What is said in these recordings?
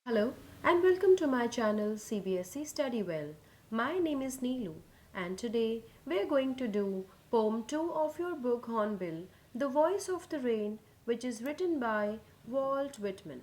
Hello and welcome to my channel CBSE Study Well. My name is Neelu and today we are going to do poem 2 of your book Hornbill, The Voice of the Rain, which is written by Walt Whitman.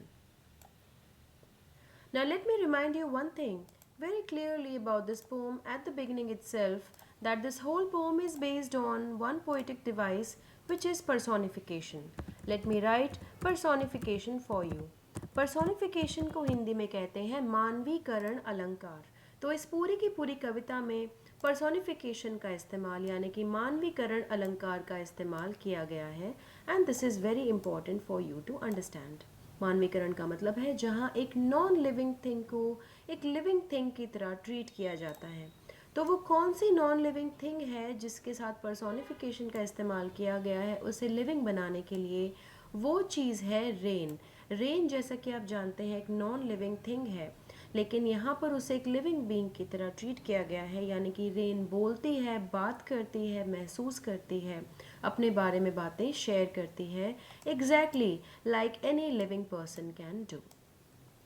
Now let me remind you one thing very clearly about this poem at the beginning itself, that this whole poem is based on one poetic device, which is personification. Let me write personification for you. Personification को हिंदी में कहते हैं मानवीकरण अलंकार। तो इस पूरी की पूरी कविता में पर्सोनिफिकेशन का इस्तेमाल यानी कि मानवीकरण अलंकार का इस्तेमाल किया गया है and this is very important for you to understand. मानवीकरण का मतलब है जहाँ एक नॉन लिविंग थिंग को एक लिविंग थिंग की तरह ट्रीट किया जाता है। तो वो कौन सी नॉन लिविंग थिंग है जिसके साथ पर्सोनिफिकेशन का इस्तेमाल किया गया है उसे लिविंग बनाने के लिए? वो चीज़ है रेन। रेन जैसा कि आप जानते हैं एक नॉन लिविंग थिंग है, लेकिन यहाँ पर उसे एक लिविंग बीइंग की तरह ट्रीट किया गया है, यानी कि रेन बोलती है, बात करती है, महसूस करती है, अपने बारे में बातें शेयर करती है, exactly like any living person can do.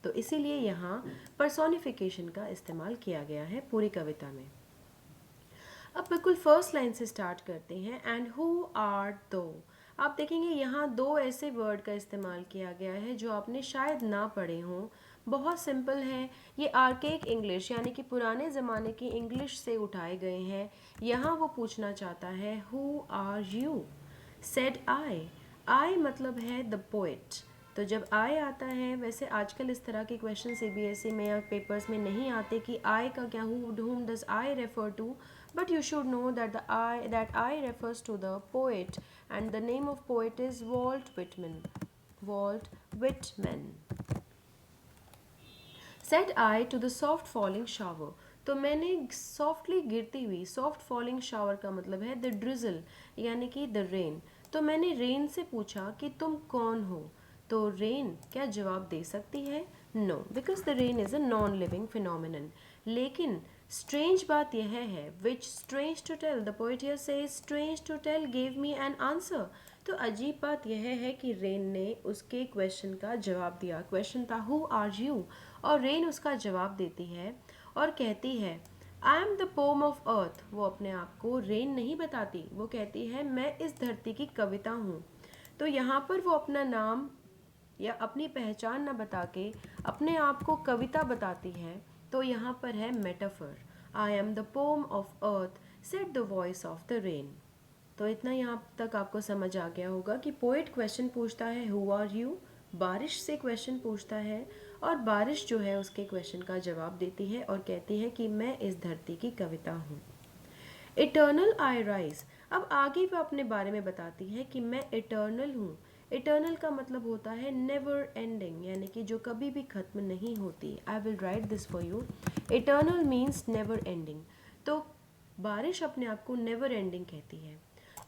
तो इसीलिए यहाँ पर्सोनिफिकेशन का इस्तेमाल किया गया है पूरी कविता में। अब बिल्कुल फर्स्ट लाइन से स्टार्ट करते हैं। एंड हु आर दो। आप देखेंगे यहाँ दो ऐसे वर्ड का इस्तेमाल किया गया है जो आपने शायद ना पढ़े हों। बहुत सिंपल है, ये आर्केक इंग्लिश यानी कि पुराने ज़माने की इंग्लिश से उठाए गए हैं। यहाँ वो पूछना चाहता है who are you. Said I मतलब है द पोएट। तो जब आई आता है, वैसे आजकल इस तरह के क्वेश्चन सीबीएसई में या पेपर्स में नहीं आते कि आई का क्या, whom does I refer to, but you should know that I refers to the poet and the name of poet is Walt Whitman. Walt Whitman. Said I to the soft falling shower. तो मैंने softly गिरती हुई, soft falling shower का मतलब है the drizzle यानी कि the rain. तो मैंने रेन से पूछा कि तुम कौन हो। तो रेन क्या जवाब दे सकती है? No, because the rain is a non living phenomenon. लेकिन स्ट्रेंज बात यह है, which strange to tell, the poet here says strange to tell give me an answer. तो अजीब बात यह है कि रेन ने उसके क्वेश्चन का जवाब दिया। क्वेश्चन था हु आर यू, और रेन उसका जवाब देती है और कहती है I am the pome of earth. वो अपने आप को रेन नहीं बताती, वो कहती है मैं इस धरती की कविता हूँ। तो यहाँ पर वो अपना नाम या अपनी पहचान न बता के अपने आप को कविता बताती है। तो यहाँ पर है metaphor. I am the pome of earth said the voice of the rain. तो इतना यहाँ तक आपको समझ आ गया होगा कि पोएट क्वेश्चन पूछता है हु आर यू, बारिश से क्वेश्चन पूछता है और बारिश जो है उसके क्वेश्चन का जवाब देती है और कहती है कि मैं इस धरती की कविता हूँ। Eternal I rise. अब आगे वो अपने बारे में बताती है कि मैं इटर्नल हूँ। इटर्नल का मतलब होता है नेवर एंडिंग, यानी कि जो कभी भी ख़त्म नहीं होती। I will write this for you. Eternal means never ending. तो बारिश अपने आप को नेवर एंडिंग कहती है।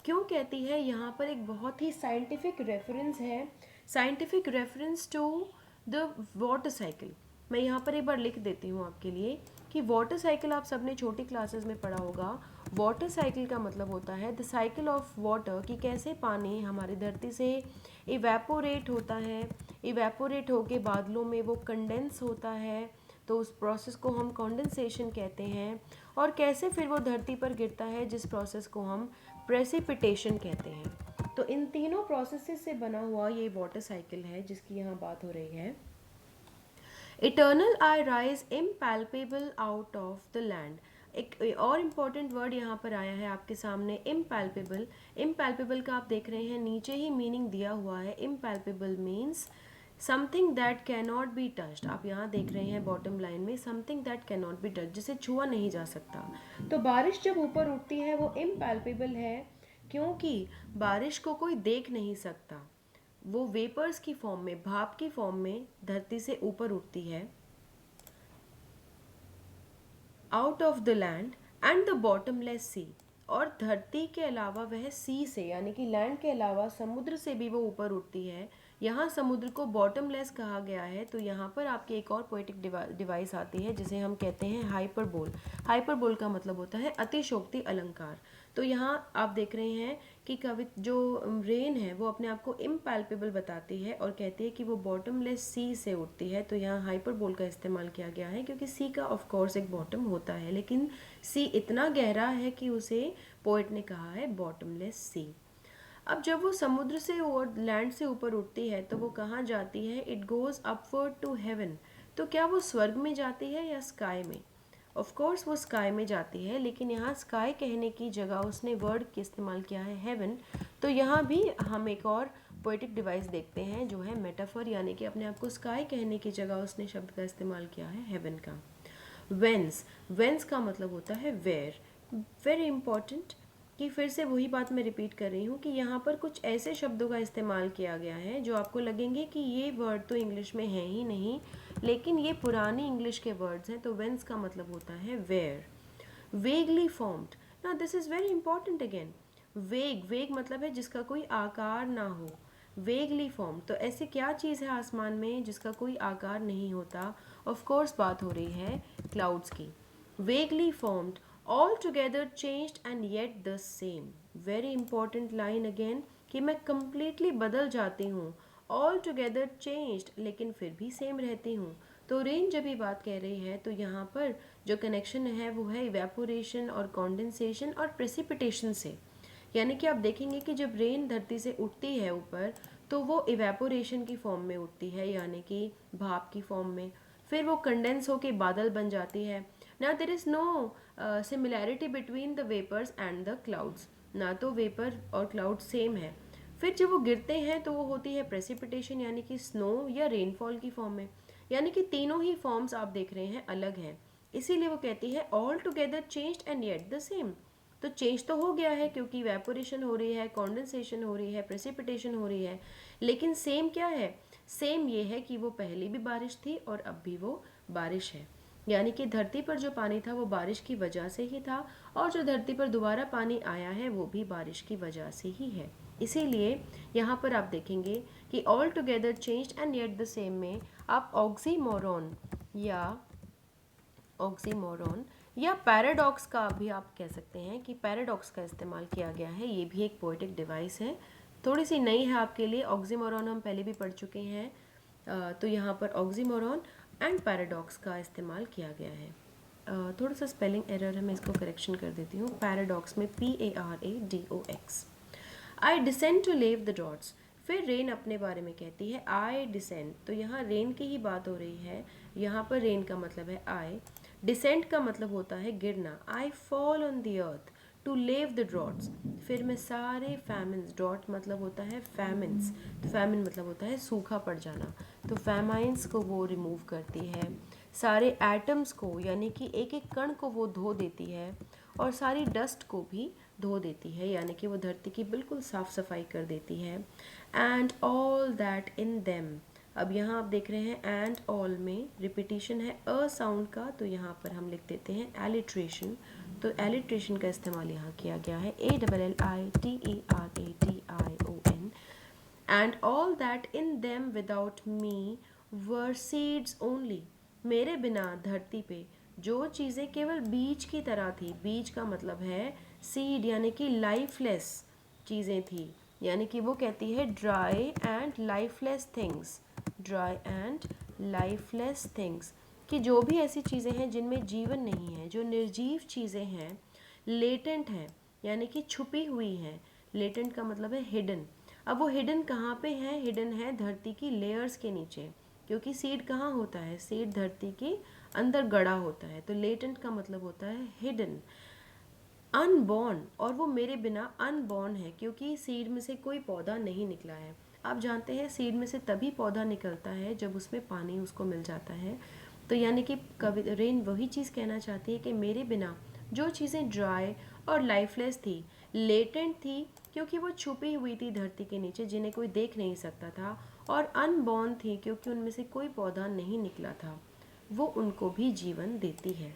क्यों कहती है? यहाँ पर एक बहुत ही साइंटिफिक रेफरेंस है, scientific reference to the water cycle. मैं यहाँ पर एक बार लिख देती हूँ आपके लिए कि वाटर साइकिल आप सबने छोटी क्लासेस में पढ़ा होगा। वाटर साइकिल का मतलब होता है द साइकिल ऑफ वाटर, कि कैसे पानी हमारी धरती से इवेपोरेट होता है, इवेपोरेट होके बादलों में वो कंडेंस होता है, तो उस प्रोसेस को हम कंडेंसेशन कहते हैं, और कैसे फिर वो धरती पर गिरता है जिस प्रोसेस को हम प्रेसिपिटेशन कहते हैं। तो इन तीनों प्रोसेसेस से बना हुआ ये वाटर साइकिल है जिसकी यहाँ बात हो रही है। Eternal I rise impalpable out of the land. एक और इम्पॉर्टेंट वर्ड यहाँ पर आया है आपके सामने, इम्पैल्पेबल। इम्पैल्पेबल का आप देख रहे हैं नीचे ही मीनिंग दिया हुआ है। Impalpable means something that cannot be touched. आप यहाँ देख रहे हैं बॉटम लाइन में something that cannot be touch, जिसे छुआ नहीं जा सकता। तो बारिश जब ऊपर उठती है वो इम्पैल्पेबल है क्योंकि बारिश को कोई देख नहीं सकता। वो वेपर्स की फॉर्म में, भाप की फॉर्म में धरती से ऊपर उठती है out of the land and the bottomless sea. और धरती के अलावा वह सी से यानी कि लैंड के अलावा समुद्र से भी वो ऊपर उठती है। यहाँ समुद्र को बॉटमलेस कहा गया है। तो यहाँ पर आपकी एक और पोएटिक डिवाइस आती है जिसे हम कहते हैं हाइपरबोल। हाइपरबोल का मतलब होता है अतिशोक्ति अलंकार। तो यहाँ आप देख रहे हैं कि जो रेन है वो अपने आप को इम्पैल्पेबल बताती है और कहती है कि वो बॉटमलेस सी से उठती है। तो यहाँ हाइपरबोल का इस्तेमाल किया गया है क्योंकि सी का ऑफ कोर्स एक बॉटम होता है, लेकिन सी इतना गहरा है कि उसे पोएट ने कहा है बॉटमलेस सी। अब जब वो समुद्र से और लैंड से ऊपर उठती है तो वो कहाँ जाती है? It goes upward to heaven. तो क्या वो स्वर्ग में जाती है या स्काई में? ऑफ कोर्स वो स्काई में जाती है, लेकिन यहाँ स्काई कहने की जगह उसने वर्ड की इस्तेमाल किया है हेवन। तो यहाँ भी हम एक और पोएटिक डिवाइस देखते हैं जो है मेटाफर, यानी कि अपने आप को स्काई कहने की जगह उसने शब्द का इस्तेमाल किया है हेवन का। वेंस, वेंस का मतलब होता है वेयर। वेरी इंपॉर्टेंट कि फिर से वही बात मैं रिपीट कर रही हूँ कि यहाँ पर कुछ ऐसे शब्दों का इस्तेमाल किया गया है जो आपको लगेंगे कि ये वर्ड तो इंग्लिश में है ही नहीं, लेकिन ये पुरानी इंग्लिश के वर्ड्स हैं। तो वेंस का मतलब होता है वेयर। वेगली फॉर्म्ड, ना this is very important again. वेग, वेग मतलब है जिसका कोई आकार ना हो। वेगली फॉर्म, तो ऐसी क्या चीज़ है आसमान में जिसका कोई आकार नहीं होता? ऑफ कोर्स बात हो रही है क्लाउड्स की। Vaguely formed, all together changed and yet the same. Very important line again कि मैं कंप्लीटली बदल जाती हूँ। ऑल टुगेदर चेंज्ड, लेकिन फिर भी सेम रहती हूँ। तो रेन जब ये बात कह रही है तो यहाँ पर जो कनेक्शन है वो है इवेपोरेशन और कॉन्डेंसेशन और प्रेसिपिटेशन से। यानी कि आप देखेंगे कि जब रेन धरती से उठती है ऊपर तो वो इवेपोरेशन की फॉर्म में उठती है, यानी कि भाप की फॉर्म में। फिर वो कंडेंस होके बादल बन जाती है। ना there is no similarity between the vapours and the clouds, ना तो वेपर और क्लाउड सेम है। फिर जब वो गिरते हैं तो वो होती है प्रेसिपिटेशन, यानी कि स्नो या रेनफॉल की फॉर्म में। यानी कि तीनों ही फॉर्म्स आप देख रहे हैं अलग हैं, इसीलिए वो कहती है all together changed and yet the same. तो चेंज तो हो गया है क्योंकि वेपोरेशन हो रही है, कॉन्डेंसेशन हो रही है, प्रेसिपिटेशन हो रही है, लेकिन सेम क्या है? सेम ये है कि वो पहले भी बारिश थी और अब भी वो बारिश है। यानी कि धरती पर जो पानी था वो बारिश की वजह से ही था, और जो धरती पर दोबारा पानी आया है वो भी बारिश की वजह से ही है। इसीलिए यहाँ पर आप देखेंगे कि all together changed and yet the same में आप ऑक्सीमोरॉन या पैराडॉक्स का भी आप कह सकते हैं कि पैराडॉक्स का इस्तेमाल किया गया है। ये भी एक पोएटिक डिवाइस है, थोड़ी सी नई है आपके लिए। ऑक्सीमोरॉन हम पहले भी पढ़ चुके हैं। तो यहाँ पर ऑक्सीमोरॉन एंड पैराडॉक्स का इस्तेमाल किया गया है। थोड़ा सा स्पेलिंग एरर है, मैं इसको करेक्शन कर देती हूँ। पैराडॉक्स में PARADOX। I descend to lave the dots. फिर रेन अपने बारे में कहती है आई डिसेंड, तो यहाँ रेन की ही बात हो रही है। यहाँ पर रेन का मतलब है आई, डिसेंड का मतलब होता है गिरना। I fall on the earth to lave the droughts. फिर मैं सारे फैमिन्स, ड्रॉट मतलब होता है फैमिन्स, तो फैमिन मतलब होता है सूखा पड़ जाना, तो फैमाइंस को वो रिमूव करती है। सारे एटम्स को, यानी कि एक एक कण को वो धो देती है, और सारी डस्ट को भी धो देती है, यानी कि वो धरती की बिल्कुल साफ सफाई कर देती है। And all that in them, अब यहाँ आप देख रहे हैं एंड ऑल में रिपीटिशन है अ साउंड का, तो यहाँ पर हम लिख देते हैं एलिट्रेशन। तो एलिट्रेशन का इस्तेमाल यहाँ किया गया है ALLITERATION। And all that in them without me were seeds only. मेरे बिना धरती पे जो चीज़ें केवल बीज की तरह थी, बीज का मतलब है सीड, यानी कि लाइफलेस चीज़ें थी। यानी कि वो कहती है dry and lifeless things, dry and lifeless things, कि जो भी ऐसी चीज़ें हैं जिनमें जीवन नहीं है, जो निर्जीव चीज़ें हैं, लेटेंट हैं, यानी कि छुपी हुई हैं। लेटेंट का मतलब है हिडन। अब वो हिडन कहाँ पे है? हिडन है धरती की लेयर्स के नीचे, क्योंकि सीड कहाँ होता है? सीड धरती के अंदर गड़ा होता है। तो लेटेंट का मतलब होता है हिडन। अनबॉर्न, और वो मेरे बिना अनबॉर्न है क्योंकि सीड में से कोई पौधा नहीं निकला है। आप जानते हैं सीड में से तभी पौधा निकलता है जब उसमें पानी उसको मिल जाता है। तो यानी कि कवि रेन वही चीज़ कहना चाहती है कि मेरे बिना जो चीज़ें ड्राई और लाइफलेस थी, लेटेंट थी क्योंकि वो छुपी हुई थी धरती के नीचे, जिन्हें कोई देख नहीं सकता था, और अनबॉर्न थी क्योंकि उनमें से कोई पौधा नहीं निकला था, वो उनको भी जीवन देती है।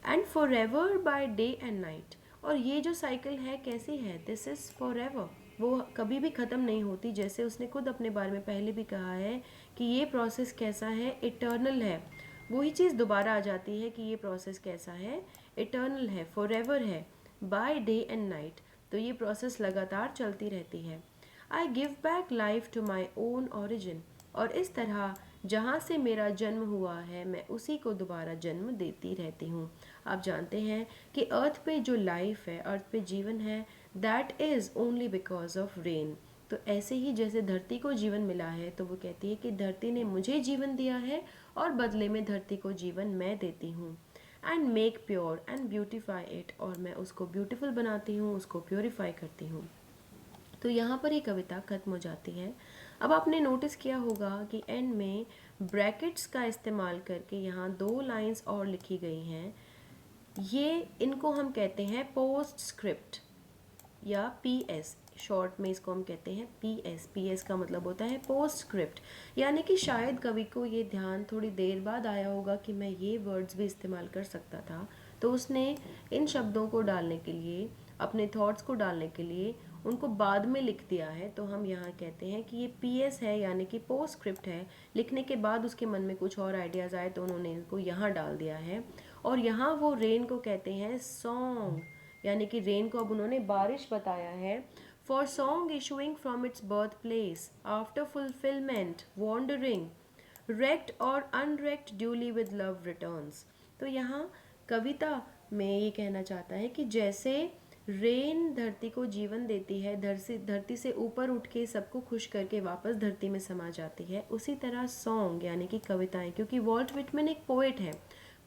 And for ever bye day and night, और ये जो साइकिल है कैसी है? दिस इज़ फॉर एवर, वो कभी भी ख़त्म नहीं होती। जैसे उसने खुद अपने बारे में पहले भी कहा है कि ये प्रोसेस कैसा है? इटर्नल है। वही चीज़ दोबारा आ जाती है कि ये प्रोसेस कैसा है? इटर्नल है, फॉर एवर है। By day and night. तो ये प्रोसेस लगातार चलती रहती है। I give back life to my own origin. और इस तरह जहाँ से मेरा जन्म हुआ है मैं उसी को दोबारा जन्म देती रहती हूँ। आप जानते हैं कि अर्थ पे जो लाइफ है, अर्थ पे जीवन है, that is only because of rain. तो ऐसे ही जैसे धरती को जीवन मिला है, तो वो कहती है कि धरती ने मुझे जीवन दिया है और बदले में धरती को जीवन मैं देती हूँ। And make pure and beautify it, और मैं उसको ब्यूटीफुल बनाती हूँ, उसको प्योरीफाई करती हूँ। तो यहाँ पर ये कविता खत्म हो जाती है। अब आपने नोटिस किया होगा कि एंड में ब्रैकेट्स का इस्तेमाल करके यहाँ दो लाइंस और लिखी गई हैं। ये इनको हम कहते हैं पोस्ट स्क्रिप्ट या पीएस। शॉर्ट में इसको हम कहते हैं पीएस। पीएस का मतलब होता है पोस्ट स्क्रिप्ट। यानी कि शायद कवि को ये ध्यान थोड़ी देर बाद आया होगा कि मैं ये वर्ड्स भी इस्तेमाल कर सकता था, तो उसने इन शब्दों को डालने के लिए, अपने थॉट्स को डालने के लिए उनको बाद में लिख दिया है। तो हम यहाँ कहते हैं कि ये पीएस है, यानी कि पोस्ट स्क्रिप्ट है। लिखने के बाद उसके मन में कुछ और आइडियाज़ आए तो उन्होंने इनको यहाँ डाल दिया है। और यहाँ वो रेन को कहते हैं सॉन्ग, यानी कि रेन को अब उन्होंने बारिश बताया है। For song issuing from its birth place after fulfilment wandering wrecked और unwrecked duly with love returns. तो यहाँ कविता में ये कहना चाहता है कि जैसे रेन धरती को जीवन देती है, धरती से ऊपर उठ के सबको खुश करके वापस धरती में समा जाती है, उसी तरह सॉन्ग यानी कि कविताएं, क्योंकि वॉल्ट विटमैन एक पोएट है।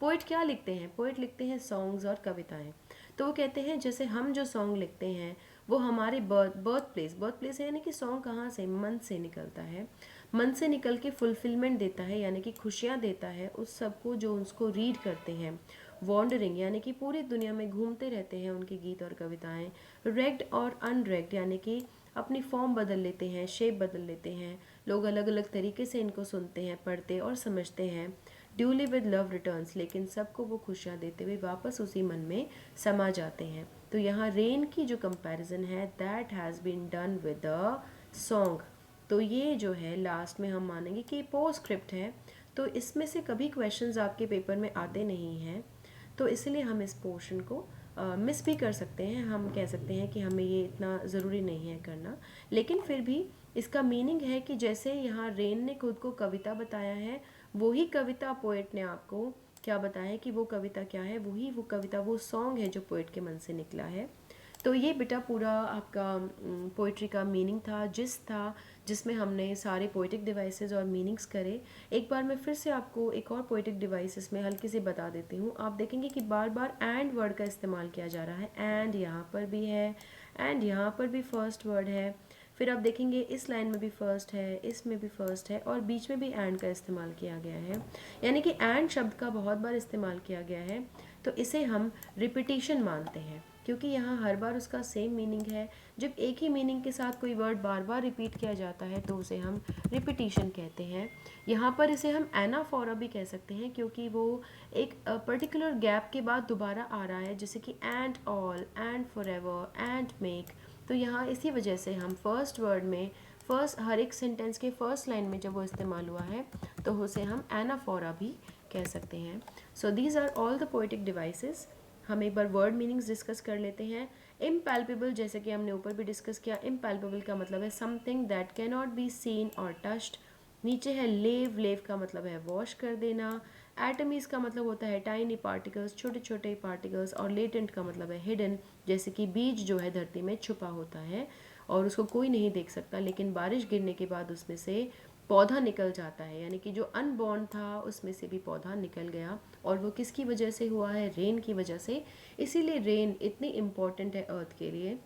पोएट क्या लिखते हैं? पोएट लिखते हैं सॉन्ग्स और कविताएं। तो वो कहते हैं जैसे हम जो सॉन्ग लिखते हैं वो हमारे बर्थ प्लेस है, यानी कि सॉन्ग कहाँ से? मन से निकलता है। मन से निकल के फुलफिलमेंट देता है, यानी कि खुशियाँ देता है उस सबको जो उसको रीड करते हैं। वॉन्डरिंग यानी कि पूरी दुनिया में घूमते रहते हैं उनके गीत और कविताएं। रेग्ड और अनरेग्ड यानी कि अपनी फॉर्म बदल लेते हैं, शेप बदल लेते हैं। लोग अलग अलग तरीके से इनको सुनते हैं, पढ़ते और समझते हैं। ड्यूली विद लव रिटर्न्स, लेकिन सबको वो खुशियाँ देते हुए वापस उसी मन में समा जाते हैं। तो यहाँ रेन की जो कंपैरिजन है, that has been done with a song. तो ये जो है लास्ट में हम मानेंगे कि पोस्ट स्क्रिप्ट है, तो इसमें से कभी क्वेश्चंस आपके पेपर में आते नहीं हैं, तो इसलिए हम इस पोर्शन को मिस भी कर सकते हैं। हम कह सकते हैं कि हमें ये इतना ज़रूरी नहीं है करना, लेकिन फिर भी इसका मीनिंग है कि जैसे यहाँ रेन ने खुद को कविता बताया है, वही कविता पोएट ने आपको क्या बताया कि वो कविता क्या है, वही वो कविता, वो सॉन्ग है जो पोएट के मन से निकला है। तो ये बेटा पूरा आपका पोइट्री का मीनिंग था, जिसमें हमने सारे पोइटिक डिवाइसेस और मीनिंग्स करे। एक बार मैं फिर से आपको एक और पोइटिक डिवाइस इसमें हल्की से बता देती हूँ। आप देखेंगे कि बार बार एंड वर्ड का इस्तेमाल किया जा रहा है। एंड यहाँ पर भी है, एंड यहाँ पर भी फर्स्ट वर्ड है। फिर आप देखेंगे इस लाइन में भी फर्स्ट है, इसमें भी फर्स्ट है, और बीच में भी एंड का इस्तेमाल किया गया है। यानी कि एंड शब्द का बहुत बार इस्तेमाल किया गया है, तो इसे हम रिपीटिशन मानते हैं, क्योंकि यहाँ हर बार उसका सेम मीनिंग है। जब एक ही मीनिंग के साथ कोई वर्ड बार बार रिपीट किया जाता है तो उसे हम रिपीटिशन कहते हैं। यहाँ पर इसे हम एनाफोरा भी कह सकते हैं, क्योंकि वो एक पर्टिकुलर गैप के बाद दोबारा आ रहा है, जैसे कि and all, and forever, and make. तो यहाँ इसी वजह से हम फर्स्ट वर्ड में, फर्स्ट हर एक सेंटेंस के फर्स्ट लाइन में जब वो इस्तेमाल हुआ है तो उसे हम एनाफोरा भी कह सकते हैं। So these are all the poetic devices. हम एक बार वर्ड मीनिंग्स डिस्कस कर लेते हैं। इम्पैल्पेबल, जैसे कि हमने ऊपर भी डिस्कस किया, इम्पैल्पेबल का मतलब है something that can not be seen और टच्ड। नीचे है लेव, लेव का मतलब है वॉश कर देना। एटमीज का मतलब होता है टाइनी पार्टिकल्स, छोटे छोटे पार्टिकल्स। और लेटेंट का मतलब है हिडन, जैसे कि बीज जो है धरती में छुपा होता है और उसको कोई नहीं देख सकता, लेकिन बारिश गिरने के बाद उसमें से पौधा निकल जाता है, यानी कि जो अनबॉर्न था उसमें से भी पौधा निकल गया। और वो किसकी वजह से हुआ है? रेन की वजह से। इसीलिए रेन इतनी इम्पॉर्टेंट है अर्थ के लिए।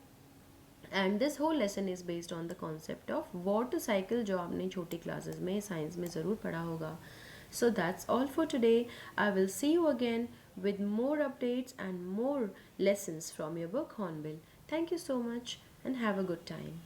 And this whole lesson is based on the concept of water cycle, जो आपने छोटी क्लासेस में साइंस में ज़रूर पढ़ा होगा। So that's all for today. I will see you again with more updates and more lessons from your book Hornbill. Thank you so much and have a good time.